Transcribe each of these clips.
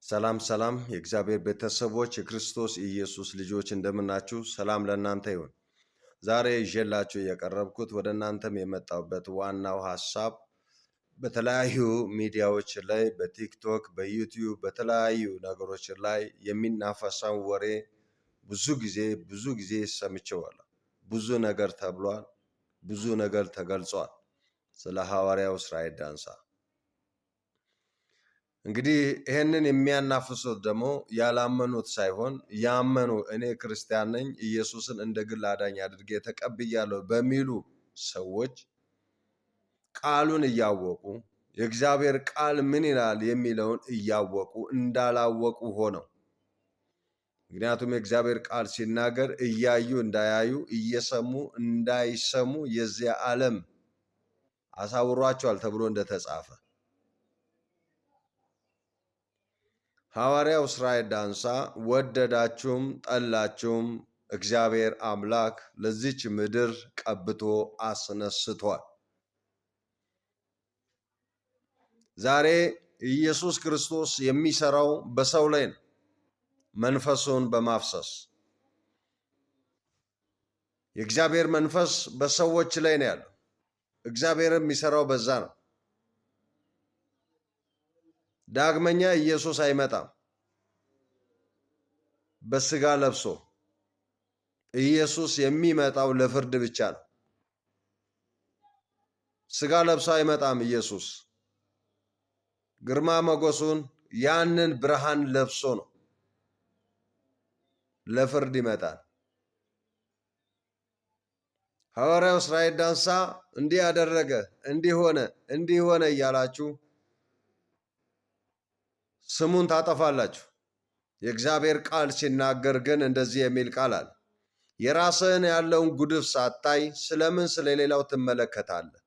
ሰላም ሰላም የእግዚአብሔር ቤተሰቦች የክርስቶስ ኢየሱስ ልጆች እንደምናችሁ ሰላም ለእናንተ ይሁን። ዛሬ ይዤላችሁ የቀረብኩት ወደ እናንተም የመጣሁበት ዋናው ሐሳብ በተለያዩ ሚዲያዎች ላይ በቲክቶክ፣ በዩቲዩብ በተለያዩ ነገሮች ላይ የሚናፈሰው ወሬ ብዙ ጊዜ ሰምቼዋለሁ። ብዙ ነገር ተብሏል፣ ብዙ ነገር ተገልጿል ስለ ሐዋርያው እስራኤል ዳንሳ። እንግዲህ ይህንን የሚያናፍሱት ደግሞ ያላመኑት ሳይሆን ያመኑ እኔ ክርስቲያን ነኝ ኢየሱስን እንደ ግል አዳኝ አድርጌ ተቀብያለሁ በሚሉ ሰዎች ቃሉን እያወቁ የእግዚአብሔር ቃል ምን ይላል የሚለውን እያወቁ እንዳላወቁ ሆነው። ምክንያቱም የእግዚአብሔር ቃል ሲናገር እያዩ እንዳያዩ እየሰሙ እንዳይሰሙ የዚያ ዓለም አሳውሯቸዋል ተብሎ እንደተጻፈ ሐዋርያው እስራኤል ዳንሳ ወደዳችሁም ጠላችሁም እግዚአብሔር አምላክ ለዚች ምድር ቀብቶ አስነስቷል። ዛሬ ኢየሱስ ክርስቶስ የሚሰራው በሰው ላይ ነው፣ መንፈሱን በማፍሰስ የእግዚአብሔር መንፈስ በሰዎች ላይ ነው ያለው። እግዚአብሔር የሚሰራው በዛ ነው። ዳግመኛ ኢየሱስ አይመጣም በስጋ ለብሶ። ኢየሱስ የሚመጣው ለፍርድ ብቻ ነው። ስጋ ለብሶ አይመጣም። ኢየሱስ ግርማ ሞገሱን ያንን ብርሃን ለብሶ ነው ለፍርድ ይመጣል። ሐዋርያው እስራኤል ዳንሳ እንዲህ ያደረገ እንዲህ ሆነ እያላችሁ ስሙን ታጠፋላችሁ። የእግዚአብሔር ቃል ሲናገር ግን እንደዚህ የሚል ቃል አለ። የራስህን ያለውን ጉድፍ ሳታይ ስለምን ስለሌላው ትመለከታለህ?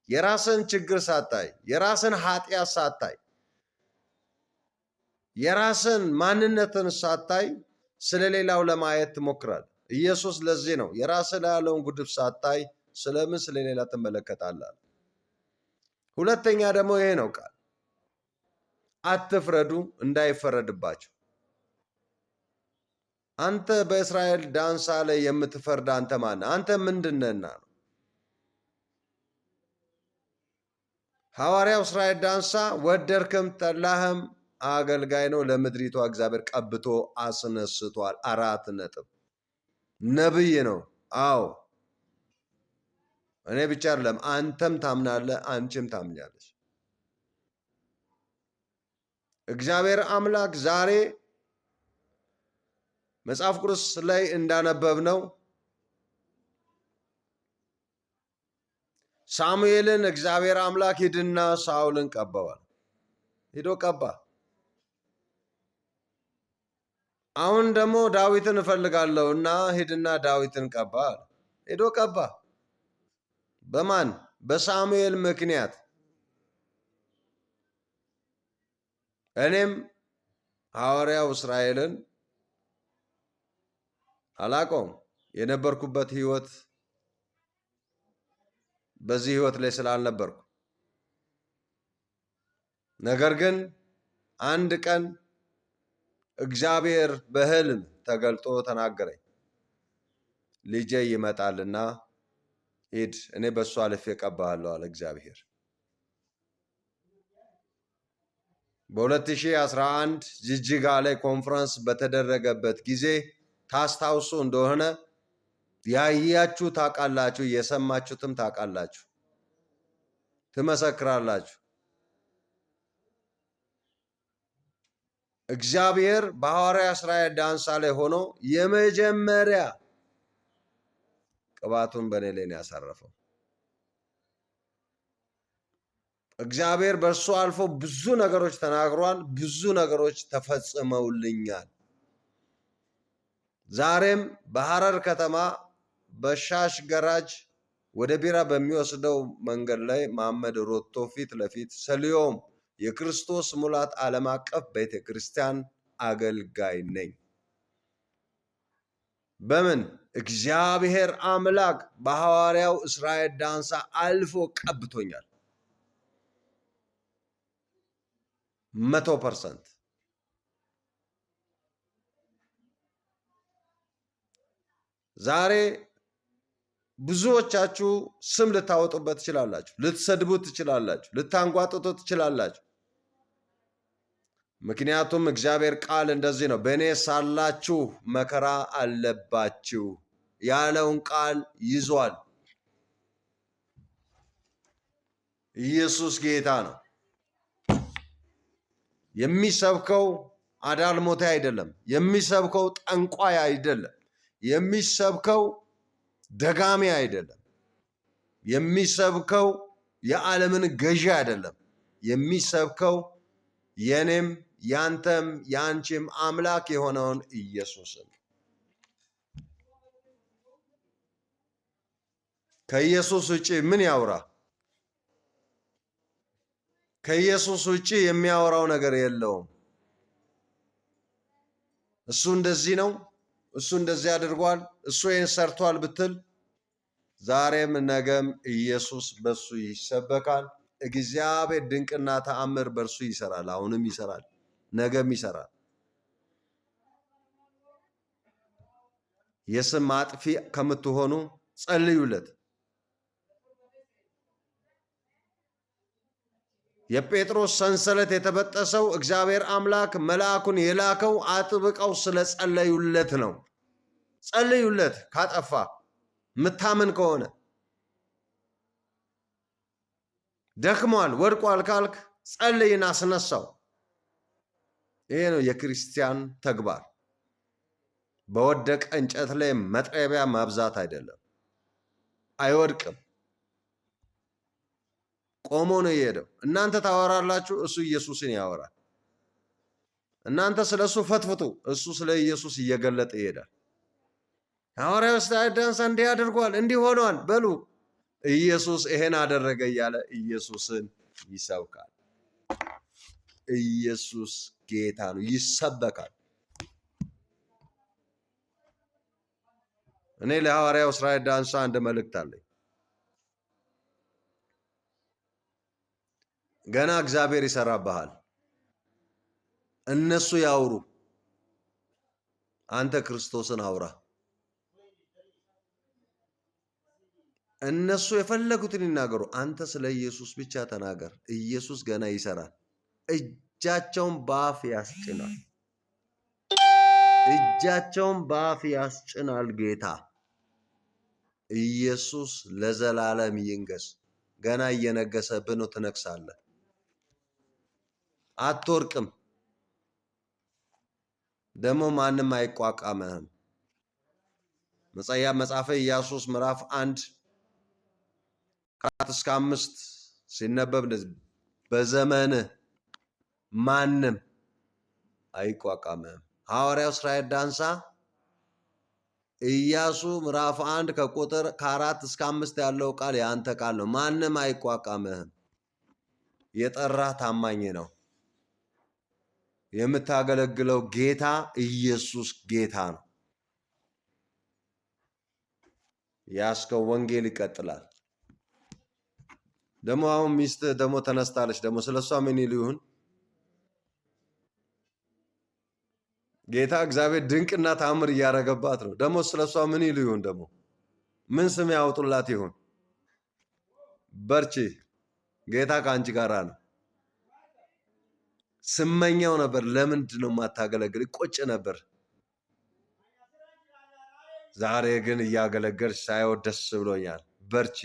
የራስህን ችግር ሳታይ፣ የራስህን ኃጢአት ሳታይ፣ የራስህን ማንነትን ሳታይ ስለሌላው ለማየት ትሞክራለህ። ኢየሱስ ለዚህ ነው የራስህ ላይ ያለውን ጉድፍ ሳታይ ስለምን ስለሌላ ትመለከታለህ። ሁለተኛ ደግሞ ይሄ ነው ቃል አትፍረዱ እንዳይፈረድባቸው። አንተ በእስራኤል ዳንሳ ላይ የምትፈርድ አንተ ማን? አንተ ምንድነህና ነው? ሐዋርያው እስራኤል ዳንሳ ወደድክም ጠላህም አገልጋይ ነው። ለምድሪቷ እግዚአብሔር ቀብቶ አስነስቷል። 4 ነጥብ። ነብይ ነው። አዎ እኔ ብቻ አይደለም፣ አንተም ታምናለህ፣ አንቺም ታምኛለሽ። እግዚአብሔር አምላክ ዛሬ መጽሐፍ ቅዱስ ላይ እንዳነበብነው ሳሙኤልን እግዚአብሔር አምላክ ሂድና ሳኦልን ቀባዋል። ሂዶ ቀባ። አሁን ደግሞ ዳዊትን እፈልጋለሁና ሂድና ዳዊትን ቀባ። ሂዶ ቀባ። በማን? በሳሙኤል ምክንያት። እኔም ሐዋርያው እስራኤልን አላውቀውም። የነበርኩበት ህይወት በዚህ ህይወት ላይ ስላልነበርኩ፣ ነገር ግን አንድ ቀን እግዚአብሔር በህልም ተገልጦ ተናገረኝ። ልጄ ይመጣልና ሂድ፣ እኔ በሱ አልፌ እቀባሃለሁ አለ እግዚአብሔር። በ2011 ጅጅጋ ላይ ኮንፈረንስ በተደረገበት ጊዜ ታስታውሱ እንደሆነ ያያችሁ ታውቃላችሁ፣ የሰማችሁትም ታውቃላችሁ፣ ትመሰክራላችሁ። እግዚአብሔር በሐዋርያው እስራኤል ዳንሳ ላይ ሆኖ የመጀመሪያ ቅባቱን በእኔ ላይ ነው ያሳረፈው። እግዚአብሔር በእርሱ አልፎ ብዙ ነገሮች ተናግሯል። ብዙ ነገሮች ተፈጽመውልኛል። ዛሬም በሐረር ከተማ በሻሽ ገራጅ ወደ ቢራ በሚወስደው መንገድ ላይ መሐመድ ሮቶ ፊት ለፊት ሰሊዮም የክርስቶስ ሙላት ዓለም አቀፍ ቤተ ክርስቲያን አገልጋይ ነኝ። በምን? እግዚአብሔር አምላክ በሐዋርያው እስራኤል ዳንሳ አልፎ ቀብቶኛል። 100%። ዛሬ ብዙዎቻችሁ ስም ልታወጡበት ትችላላችሁ፣ ልትሰድቡት ትችላላችሁ፣ ልታንጓጥጡት ትችላላችሁ። ምክንያቱም እግዚአብሔር ቃል እንደዚህ ነው፣ በእኔ ሳላችሁ መከራ አለባችሁ ያለውን ቃል ይዟል። ኢየሱስ ጌታ ነው። የሚሰብከው አዳልሞቴ አይደለም። የሚሰብከው ጠንቋይ አይደለም። የሚሰብከው ደጋሚ አይደለም። የሚሰብከው የዓለምን ገዢ አይደለም። የሚሰብከው የኔም ያንተም ያንቺም አምላክ የሆነውን ኢየሱስን። ከኢየሱስ ውጪ ምን ያውራ? ከኢየሱስ ውጪ የሚያወራው ነገር የለውም። እሱ እንደዚህ ነው፣ እሱ እንደዚህ አድርጓል፣ እሱ ይህን ሰርቷል ብትል ዛሬም ነገም ኢየሱስ በሱ ይሰበካል። እግዚአብሔር ድንቅና ተአምር በእርሱ ይሰራል። አሁንም ይሰራል፣ ነገም ይሰራል። የስም አጥፊ ከምትሆኑ ጸልዩለት። የጴጥሮስ ሰንሰለት የተበጠሰው እግዚአብሔር አምላክ መልአኩን የላከው አጥብቀው ስለጸለዩለት ነው። ጸልዩለት። ካጠፋ ምታምን ከሆነ ደክሟል፣ ወድቋል ካልክ ጸልይና አስነሳው። ይሄ ነው የክርስቲያን ተግባር። በወደቀ እንጨት ላይ መጥረቢያ ማብዛት አይደለም። አይወድቅም፣ ቆሞ ነው የሄደው። እናንተ ታወራላችሁ፣ እሱ ኢየሱስን ያወራል። እናንተ ስለ እሱ ፈትፍቱ፣ እሱ ስለ ኢየሱስ እየገለጠ ይሄዳል። ሐዋርያው ስታዳንሳ እንዲህ አድርጓል፣ እንዲህ ሆኗል በሉ። ኢየሱስ ይሄን አደረገ እያለ ኢየሱስን ይሰብካል። ኢየሱስ ጌታ ነው፣ ይሰበካል። እኔ ለሐዋርያው እስራኤል ዳንሳ አንድ መልእክት አለኝ። ገና እግዚአብሔር ይሰራብሃል። እነሱ ያውሩ፣ አንተ ክርስቶስን አውራ። እነሱ የፈለጉትን ይናገሩ፣ አንተ ስለ ኢየሱስ ብቻ ተናገር። ኢየሱስ ገና ይሰራል። እጃቸውን በአፍ ያስጭናል። እጃቸውን በአፍ ያስጭናል ጌታ ኢየሱስ ለዘላለም ይንገስ። ገና እየነገሰብህ ነው፣ ትነግሳለህ። አትወርቅም፣ ደግሞ ማንም አይቋቋምህም። መጽሐፈ ኢያሱ ምዕራፍ 1:4-5 ሲነበብ በዘመንህ ማንም አይቋቋምህም። ሐዋርያው እስራኤል ዳንሳ ኢያሱ ምዕራፍ 1 ከ4-5 ያለው ቃል የአንተ ቃል ነው። ማንም አይቋቋምህም። የጠራህ ታማኝ ነው። የምታገለግለው ጌታ ኢየሱስ ጌታ ነው። ያስከው ወንጌል ይቀጥላል። ደግሞ አሁን ሚስትህ ደግሞ ተነስታለች። ደግሞ ስለሷ ምን ይሁን? ጌታ እግዚአብሔር ድንቅና ታምር እያደረገባት ነው። ደግሞ ስለሷ ምን ይሁን? ደግሞ ምን ስም ያወጡላት ይሆን? በርቺ፣ ጌታ ከአንቺ ጋር ነው። ስመኛው ነበር። ለምንድን ነው የማታገለግል? ቆጭ ነበር። ዛሬ ግን እያገለገልሽ ሳይው ደስ ብሎኛል። በርቺ፣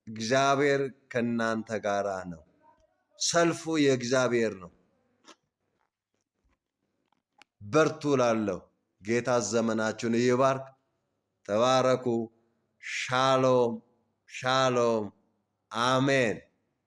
እግዚአብሔር ከናንተ ጋራ ነው። ሰልፉ የእግዚአብሔር ነው። በርቱ ላለው ጌታ ዘመናችሁን ይባርክ። ተባረኩ። ሻሎም ሻሎም። አሜን።